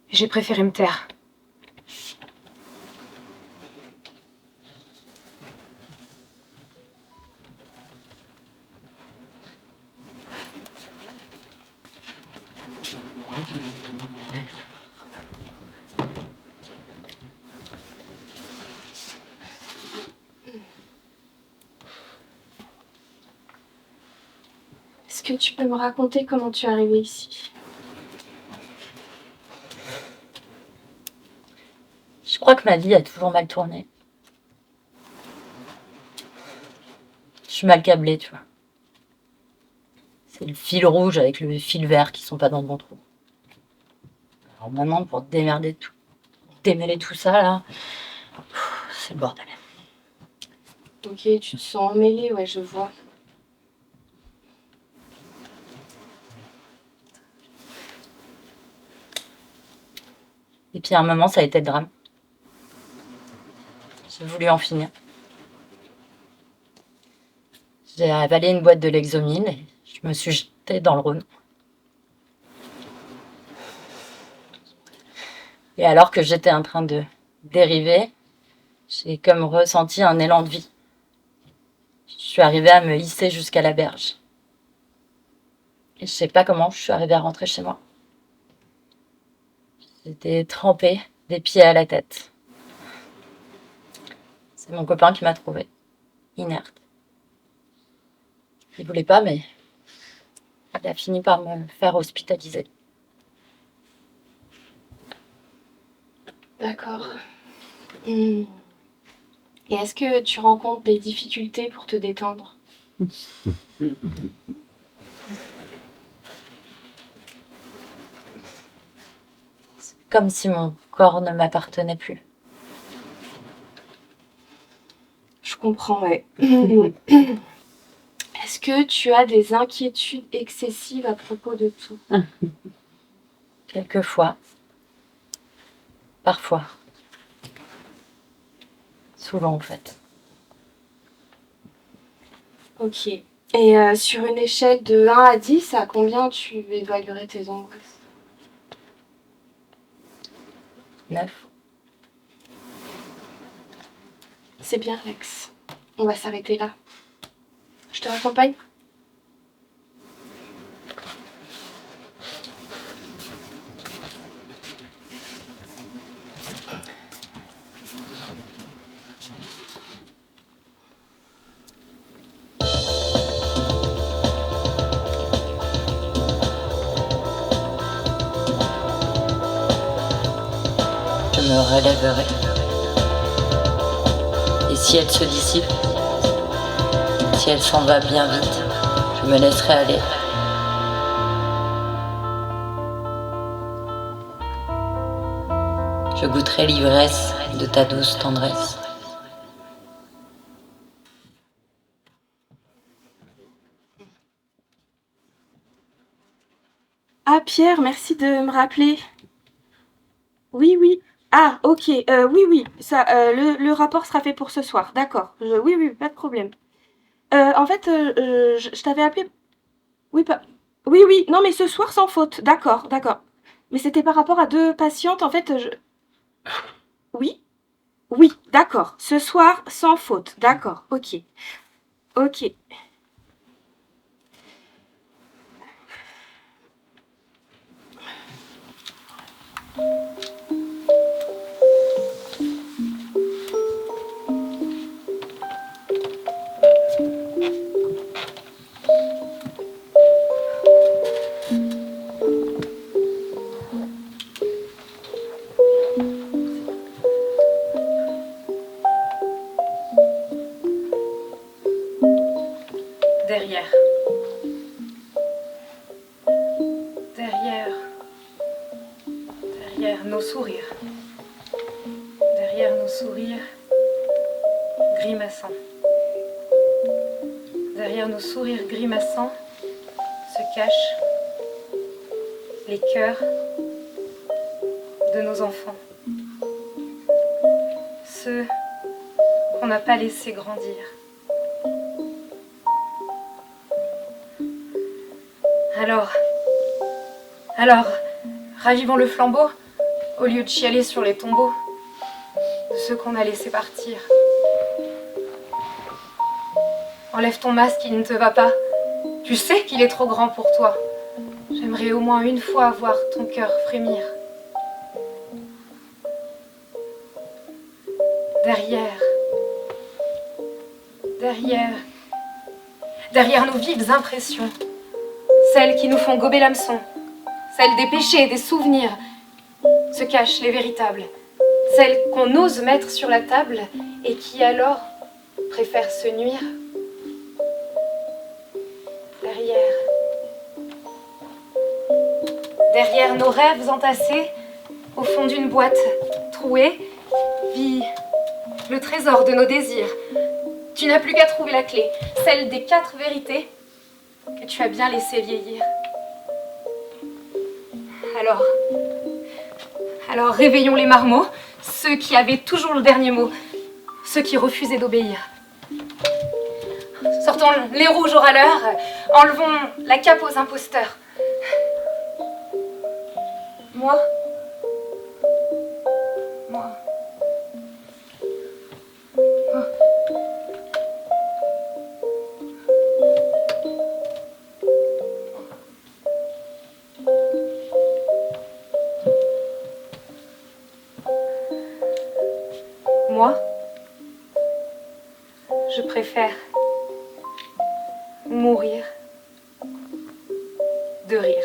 et j'ai préféré me taire. Est-ce que tu peux me raconter comment tu es arrivée ici? Je crois que ma vie a toujours mal tourné. Je suis mal câblée, tu vois. C'est le fil rouge avec le fil vert qui sont pas dans le bon trou. Alors maintenant, pour démerder tout, démêler tout ça, là, c'est le bordel. Ok, tu te sens emmêlée, ouais, je vois. Et puis à un moment, ça a été le drame. J'ai voulu en finir. J'ai avalé une boîte de Lexomil et je me suis jetée dans le Rhône. Et alors que j'étais en train de dériver, j'ai comme ressenti un élan de vie. Je suis arrivée à me hisser jusqu'à la berge. Et je sais pas comment je suis arrivée à rentrer chez moi. J'étais trempée des pieds à la tête. C'est mon copain qui m'a trouvée, inerte. Il voulait pas, mais il a fini par me faire hospitaliser. D'accord. Et est-ce que tu rencontres des difficultés pour te détendre? Comme si mon corps ne m'appartenait plus. Je comprends, ouais. Est-ce que tu as des inquiétudes excessives à propos de tout? Quelquefois. Parfois. Souvent, en fait. Ok. Et sur une échelle de 1 à 10, à combien tu évaluerais tes angoisses? 9. C'est bien, Lex. On va s'arrêter là. Je te raccompagne? Je me relèverai. Et si elle se dissipe, si elle s'en va bien vite, je me laisserai aller. Je goûterai l'ivresse de ta douce tendresse. Ah, Pierre, merci de me rappeler. Oui, oui. Ah, ok. Oui, oui. Ça, le rapport sera fait pour ce soir. D'accord. Oui, oui, pas de problème. En fait, je t'avais appelé. Oui, pas. Oui, oui. Non, mais ce soir sans faute. D'accord, d'accord. Mais c'était par rapport à 2 patientes. En fait, Oui, oui. D'accord. Ce soir sans faute. D'accord. Ok. Ok. Derrière. Derrière nos sourires. Derrière nos sourires grimaçants. Derrière nos sourires grimaçants se cachent les cœurs de nos enfants. Ceux qu'on n'a pas laissés grandir. Alors, ravivons le flambeau au lieu de chialer sur les tombeaux de ceux qu'on a laissés partir. Enlève ton masque, il ne te va pas. Tu sais qu'il est trop grand pour toi. J'aimerais au moins une fois voir ton cœur frémir. Derrière nos vives impressions, celles qui nous font gober l'hameçon, celles des péchés et des souvenirs, se cachent les véritables, celles qu'on ose mettre sur la table et qui alors préfèrent se nuire. Derrière nos rêves entassés, au fond d'une boîte trouée, vit le trésor de nos désirs. Tu n'as plus qu'à trouver la clé, celle des 4 vérités que tu as bien laissé vieillir. Alors réveillons les marmots, ceux qui avaient toujours le dernier mot. ceux qui refusaient d'obéir. Sortons les rouges au râleur, enlevons la cape aux imposteurs. Moi, moi, je préfère mourir de rire.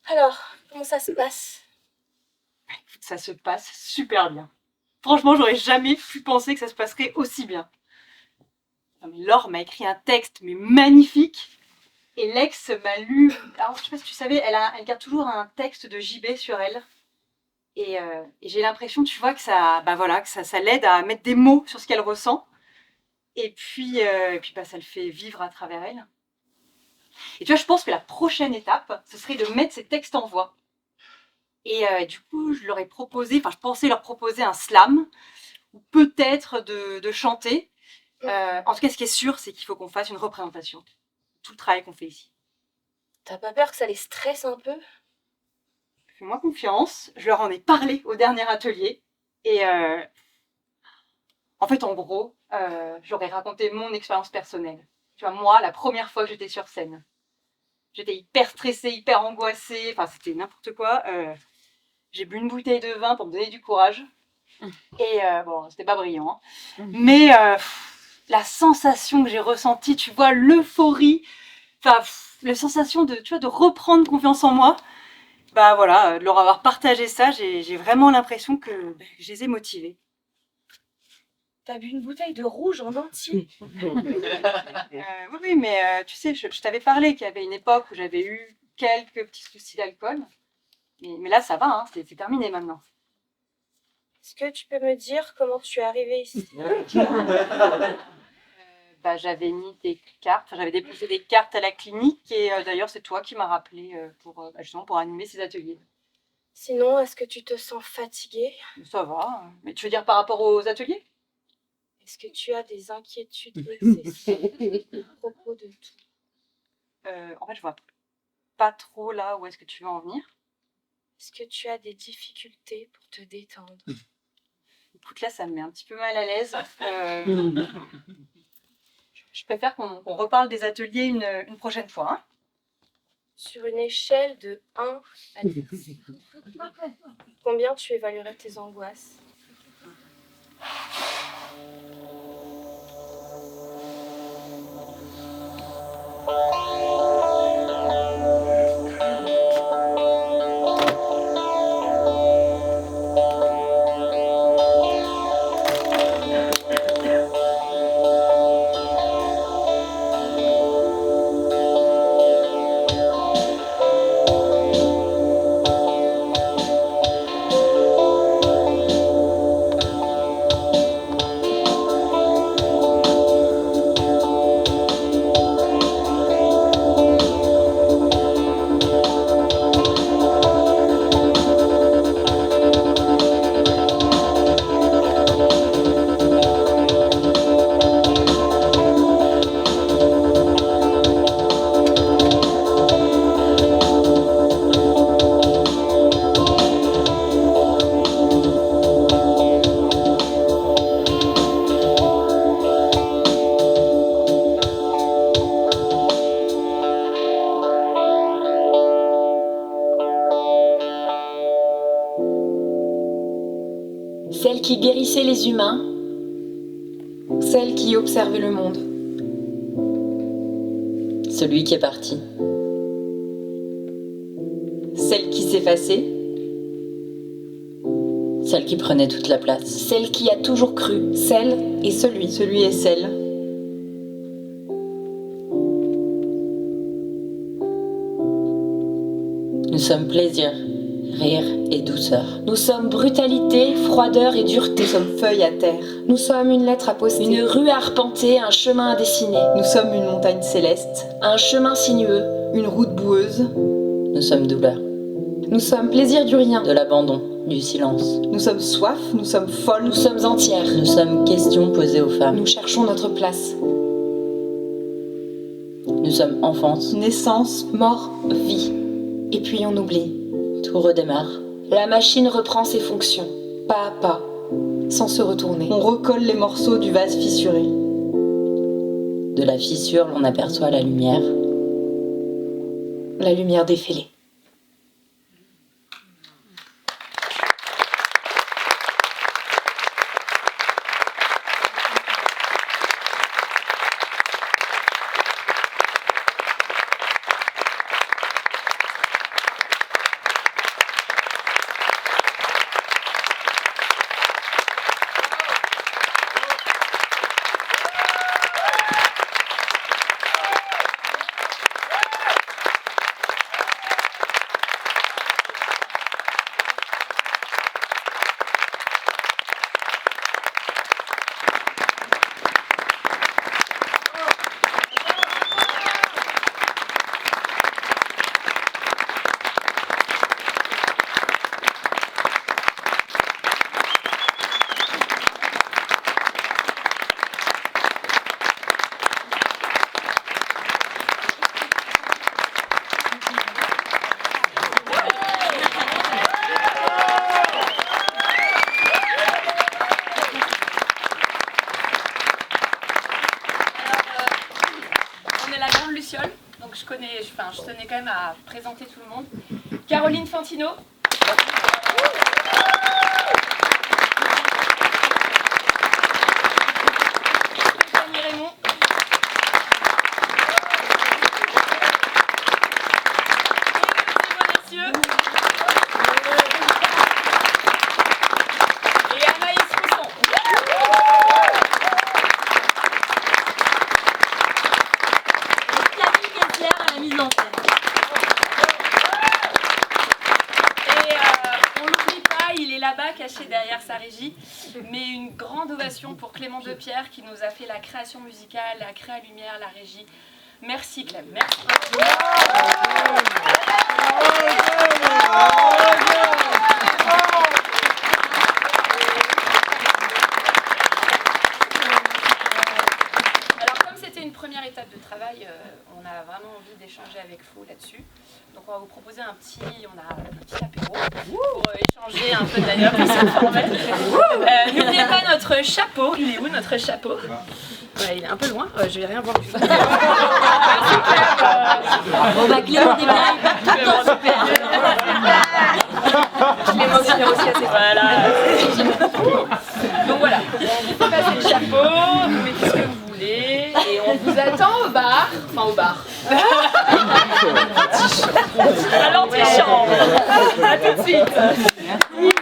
Alors, comment ça se passe? Ça se passe super bien. Franchement, j'aurais jamais pu penser que ça se passerait aussi bien. Non, mais Laure m'a écrit un texte mais magnifique. Et Lex m'a lu. Alors, je sais pas si tu savais, elle garde toujours un texte de JB sur elle. Et j'ai l'impression, tu vois, que ça, bah voilà, que ça l'aide à mettre des mots sur ce qu'elle ressent. Et puis bah, ça le fait vivre à travers elle. Et tu vois, je pense que la prochaine étape, ce serait de mettre ces textes en voix. Et du coup, je pensais leur proposer un slam, ou peut-être de chanter. En tout cas, ce qui est sûr, c'est qu'il faut qu'on fasse une représentation. Tout le travail qu'on fait ici. T'as pas peur que ça les stresse un peu? Fais-moi confiance, je leur en ai parlé au dernier atelier. Et en fait, en gros, j'aurais raconté mon expérience personnelle. Tu vois, moi, la première fois que j'étais sur scène, j'étais hyper stressée, hyper angoissée, enfin, c'était n'importe quoi. J'ai bu une bouteille de vin pour me donner du courage. Et bon, c'était pas brillant. Hein. Mais la sensation que j'ai ressentie, tu vois, l'euphorie, enfin, la sensation de, tu vois, de reprendre confiance en moi, bah voilà, de leur avoir partagé ça, j'ai vraiment l'impression que je les ai motivés. T'as bu une bouteille de rouge en entier? Oui, mais tu sais, je t'avais parlé qu'il y avait une époque où j'avais eu quelques petits soucis d'alcool. Mais là, ça va, hein, c'est terminé maintenant. Est-ce que tu peux me dire comment tu es arrivée ici? Bah, j'avais mis des cartes, j'avais déposé des cartes à la clinique et d'ailleurs, c'est toi qui m'as rappelé justement pour animer ces ateliers. Sinon, est-ce que tu te sens fatiguée? Ça va, mais tu veux dire par rapport aux ateliers? Est-ce que tu as des inquiétudes excessives à propos de tout? En fait, je vois pas trop là où est-ce que tu veux en venir. Est-ce que tu as des difficultés pour te détendre? Écoute, là, ça me met un petit peu mal à l'aise. Je préfère qu'on reparle des ateliers une prochaine fois. Hein. Sur une échelle de 1 à 10, combien tu évaluerais tes angoisses? Celle qui guérissait les humains celle qui observait le monde. Celui qui est parti. Celle qui s'effaçait, Celle qui prenait toute la place. celle qui a toujours cru, Celle et celui. celui et celle. Nous sommes plaisir, rire et douceur. Nous sommes brutalité, froideur et dureté. Nous sommes feuilles à terre. Nous sommes une lettre à poster. Une rue à arpenter, un chemin à dessiner. Nous sommes une montagne céleste. Un chemin sinueux. Une route boueuse. Nous sommes douleur, Nous sommes plaisir du rien. de l'abandon, du silence. Nous sommes soif. Nous sommes folles. Nous sommes entières. Nous sommes questions posées aux femmes. Nous cherchons notre place. Nous sommes enfance. Naissance. Mort, Vie. et puis on oublie. Tout redémarre. La machine reprend ses fonctions. Pas à pas, sans se retourner. On recolle les morceaux du vase fissuré. De la fissure, l'on aperçoit la lumière. La lumière défilée. Donc je tenais quand même à présenter tout le monde. Caroline Fantino. Stéphanie Raymond. Et Anaïs Rousson. Camille Kessler à la mise en scène. Et on l'oublie pas, il est là-bas caché derrière sa régie. Mais une grande ovation pour Clément Depierre qui nous a fait la création musicale, la créa lumière, la régie. Merci Clem, merci. Alors comme c'était une première étape de travail, on a vraiment envie d'échanger avec vous là-dessus. Donc on va vous proposer un petit apéro pour échanger un peu d'ailleurs pour se former. N'oubliez pas notre chapeau, il est où notre chapeau? Ouais, il est un peu loin, je vais rien voir du tout. Bon bah Clément des blagues, tout le temps super. Clément Depierre aussi assez voilà. Donc voilà, vous passez le chapeau, vous mettez ce que vous voulez et on vous attend au bar. Enfin au bar. À l'antichambre. À tout de suite.